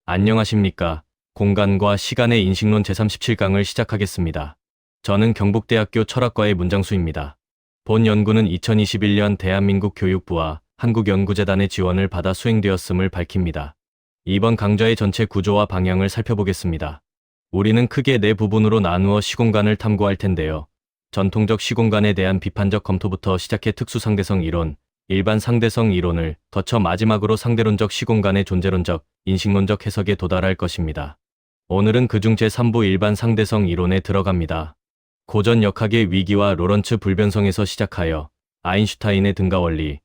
안녕하십니까. 공간과 시간의 인식론 제37강을 시작하겠습니다. 저는 경북대학교 철학과의 문장수입니다. 본 연구는 2021년 대한민국 교육부와 한국연구재단의 지원을 받아 수행되었음을 밝힙니다. 이번 강좌의 전체 구조와 방향을 살펴보겠습니다. 우리는 크게 네 부분으로 나누어 시공간을 탐구할 텐데요. 전통적 시공간에 대한 비판적 검토부터 시작해 특수상대성 이론, 일반 상대성 이론을 거쳐 마지막으로 상대론적 시공간의 존재론적, 인식론적 해석에 도달할 것입니다. 오늘은 그중 제3부 일반 상대성 이론에 들어갑니다. 고전 역학의 위기와 로런츠 불변성에서 시작하여 아인슈타인의 등가 원리,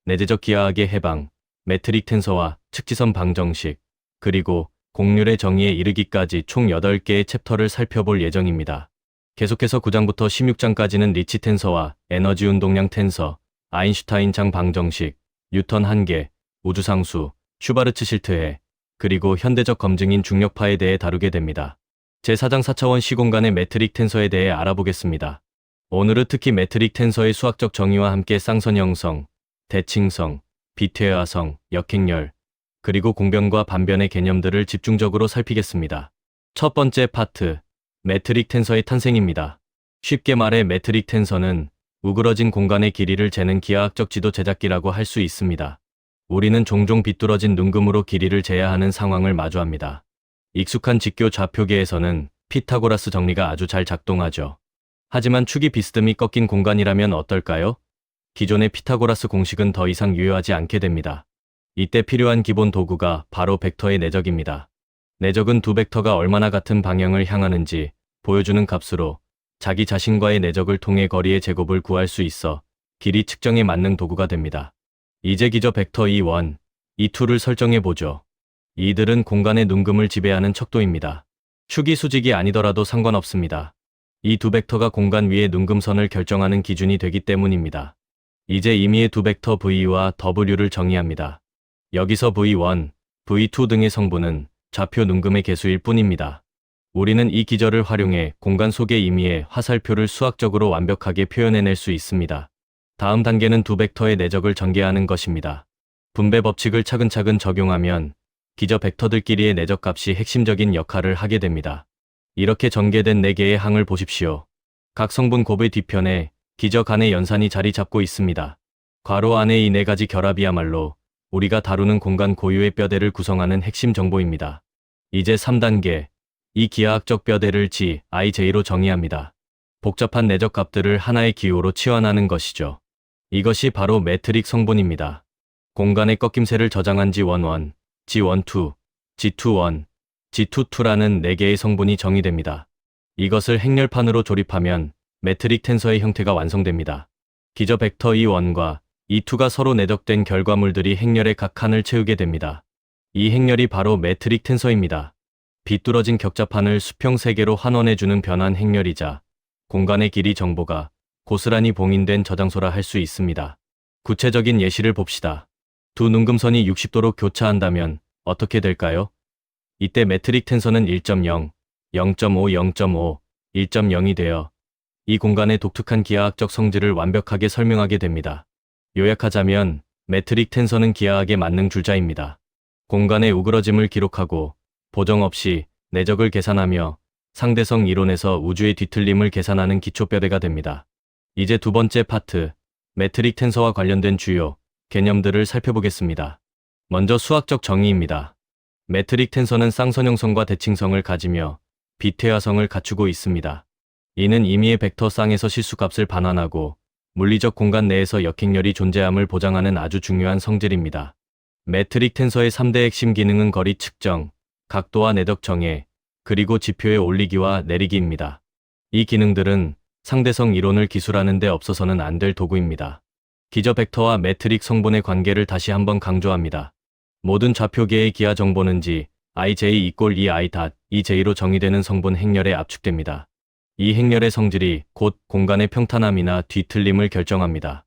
내재적 기하학의 해방, 매트릭 텐서와 측지선 방정식, 그리고 곡률의 정의에 이르기까지 총 8개의 챕터를 살펴볼 예정입니다. 계속해서 9장부터 16장까지는 리치 텐서와 에너지 운동량 텐서, 아인슈타인 장 방정식, 뉴턴 한계, 우주상수, 슈바르츠 실트해, 그리고 현대적 검증인 중력파에 대해 다루게 됩니다. 제4장 4차원 시공간의 매트릭 텐서에 대해 알아보겠습니다. 오늘은 특히 매트릭 텐서의 수학적 정의와 함께 쌍선형성, 대칭성, 비퇴화성, 역행렬, 그리고 공변과 반변의 개념들을 집중적으로 살피겠습니다. 첫 번째 파트, 매트릭 텐서의 탄생입니다. 쉽게 말해 매트릭 텐서는 우그러진 공간의 길이를 재는 기하학적 지도 제작기라고 할 수 있습니다. 우리는 종종 비뚤어진 눈금으로 길이를 재야 하는 상황을 마주합니다. 익숙한 직교 좌표계에서는 피타고라스 정리가 아주 잘 작동하죠. 하지만 축이 비스듬히 꺾인 공간이라면 어떨까요? 기존의 피타고라스 공식은 더 이상 유효하지 않게 됩니다. 이때 필요한 기본 도구가 바로 벡터의 내적입니다. 내적은 두 벡터가 얼마나 같은 방향을 향하는지 보여주는 값으로 자기 자신과의 내적을 통해 거리의 제곱을 구할 수 있어 길이 측정에 맞는 도구가 됩니다. 이제 기저 벡터 E1, E2를 설정해 보죠. 이들은 공간의 눈금을 지배하는 척도입니다. 축이 수직이 아니더라도 상관없습니다. 이 두 벡터가 공간 위의 눈금선을 결정하는 기준이 되기 때문입니다. 이제 임의의 두 벡터 V와 W를 정의합니다. 여기서 V1, V2 등의 성분은 좌표 눈금의 개수일 뿐입니다. 우리는 이 기저를 활용해 공간 속의 임의의 화살표를 수학적으로 완벽하게 표현해낼 수 있습니다. 다음 단계는 두 벡터의 내적을 전개하는 것입니다. 분배 법칙을 차근차근 적용하면 기저 벡터들끼리의 내적값이 핵심적인 역할을 하게 됩니다. 이렇게 전개된 4개의 항을 보십시오. 각 성분 곱의 뒤편에 기저 간의 연산이 자리 잡고 있습니다. 괄호 안의 이 4가지 결합이야말로 우리가 다루는 공간 고유의 뼈대를 구성하는 핵심 정보입니다. 이제 3단계, 이 기하학적 뼈대를 G, I, J로 정의합니다. 복잡한 내적 값들을 하나의 기호로 치환하는 것이죠. 이것이 바로 매트릭 성분입니다. 공간의 꺾임새를 저장한 G11, G12, G21, G22라는 4개의 성분이 정의됩니다. 이것을 행렬판으로 조립하면 매트릭 텐서의 형태가 완성됩니다. 기저 벡터 E1과 E2가 서로 내적된 결과물들이 행렬의 각 칸을 채우게 됩니다. 이 행렬이 바로 매트릭 텐서입니다. 비뚤어진 격자판을 수평 3개로 환원해주는 변환 행렬이자 공간의 길이 정보가 고스란히 봉인된 저장소라 할 수 있습니다. 구체적인 예시를 봅시다. 두 눈금선이 60도로 교차한다면 어떻게 될까요? 이때 매트릭 텐서는 1.0, 0.5, 0.5, 1.0이 되어 이 공간의 독특한 기하학적 성질을 완벽하게 설명하게 됩니다. 요약하자면 매트릭 텐서는 기하학의 만능 줄자입니다. 공간의 우그러짐을 기록하고 보정 없이 내적을 계산하며 상대성 이론에서 우주의 뒤틀림을 계산하는 기초뼈대가 됩니다. 이제 두 번째 파트, 매트릭 텐서와 관련된 주요 개념들을 살펴보겠습니다. 먼저 수학적 정의입니다. 매트릭 텐서는 쌍선형성과 대칭성을 가지며 비퇴화성을 갖추고 있습니다. 이는 임의의 벡터 쌍에서 실수값을 반환하고 물리적 공간 내에서 역행렬이 존재함을 보장하는 아주 중요한 성질입니다. 매트릭 텐서의 3대 핵심 기능은 거리 측정, 각도와 내적 정해, 그리고 지표의 올리기와 내리기입니다. 이 기능들은 상대성 이론을 기술하는 데 없어서는 안 될 도구입니다. 기저 벡터와 매트릭 성분의 관계를 다시 한번 강조합니다. 모든 좌표계의 기하 정보는 G, IJ = EI.EJ로 정의되는 성분 행렬에 압축됩니다. 이 행렬의 성질이 곧 공간의 평탄함이나 뒤틀림을 결정합니다.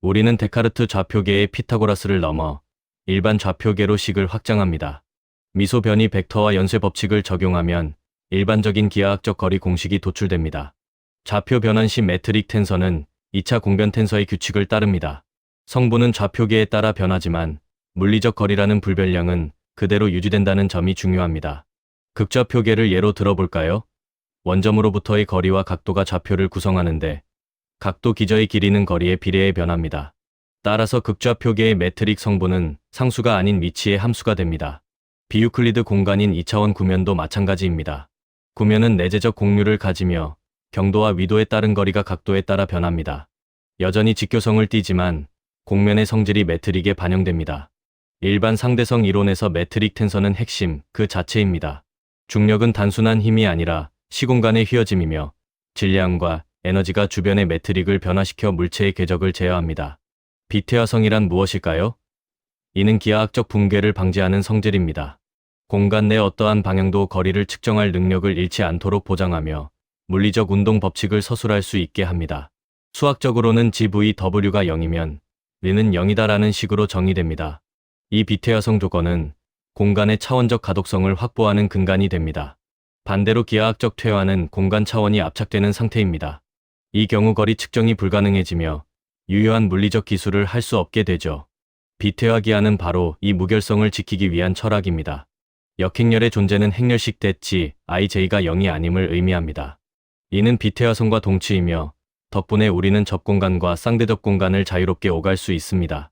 우리는 데카르트 좌표계의 피타고라스를 넘어 일반 좌표계로 식을 확장합니다. 미소 변이 벡터와 연쇄 법칙을 적용하면 일반적인 기하학적 거리 공식이 도출됩니다. 좌표 변환 시 매트릭 텐서는 2차 공변 텐서의 규칙을 따릅니다. 성분은 좌표계에 따라 변하지만 물리적 거리라는 불변량은 그대로 유지된다는 점이 중요합니다. 극좌표계를 예로 들어볼까요? 원점으로부터의 거리와 각도가 좌표를 구성하는데 각도 기저의 길이는 거리에 비례해 변합니다. 따라서 극좌표계의 메트릭 성분은 상수가 아닌 위치의 함수가 됩니다. 비유클리드 공간인 2차원 구면도 마찬가지입니다. 구면은 내재적 공률을 가지며 경도와 위도에 따른 거리가 각도에 따라 변합니다. 여전히 직교성을 띠지만 공면의 성질이 메트릭에 반영됩니다. 일반 상대성 이론에서 메트릭 텐서는 핵심 그 자체입니다. 중력은 단순한 힘이 아니라 시공간의 휘어짐이며 질량과 에너지가 주변의 메트릭을 변화시켜 물체의 궤적을 제어합니다. 비태화성이란 무엇일까요? 이는 기하학적 붕괴를 방지하는 성질입니다. 공간 내 어떠한 방향도 거리를 측정할 능력을 잃지 않도록 보장하며 물리적 운동 법칙을 서술할 수 있게 합니다. 수학적으로는 GVW가 0이면 V는 0이다라는 식으로 정의됩니다. 이 비태화성 조건은 공간의 차원적 가독성을 확보하는 근간이 됩니다. 반대로 기하학적 퇴화는 공간 차원이 압착되는 상태입니다. 이 경우 거리 측정이 불가능해지며 유효한 물리적 기술을 할 수 없게 되죠. 비태화 기하는 바로 이 무결성을 지키기 위한 철학입니다. 역행렬의 존재는 행렬식 대치 IJ가 0이 아님을 의미합니다. 이는 비태화성과 동치이며 덕분에 우리는 접공간과 쌍대접 공간을 자유롭게 오갈 수 있습니다.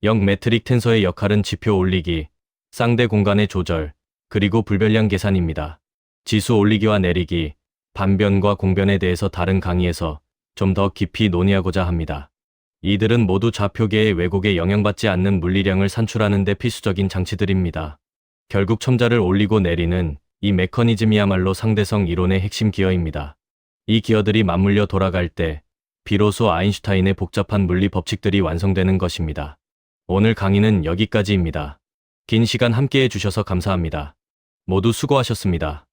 역 메트릭 텐서의 역할은 지표 올리기, 쌍대 공간의 조절, 그리고 불변량 계산입니다. 지수 올리기와 내리기, 반변과 공변에 대해서 다른 강의에서 좀 더 깊이 논의하고자 합니다. 이들은 모두 좌표계의 왜곡에 영향받지 않는 물리량을 산출하는 데 필수적인 장치들입니다. 결국 첨자를 올리고 내리는 이 메커니즘이야말로 상대성 이론의 핵심 기어입니다. 이 기어들이 맞물려 돌아갈 때 비로소 아인슈타인의 복잡한 물리 법칙들이 완성되는 것입니다. 오늘 강의는 여기까지입니다. 긴 시간 함께해 주셔서 감사합니다. 모두 수고하셨습니다.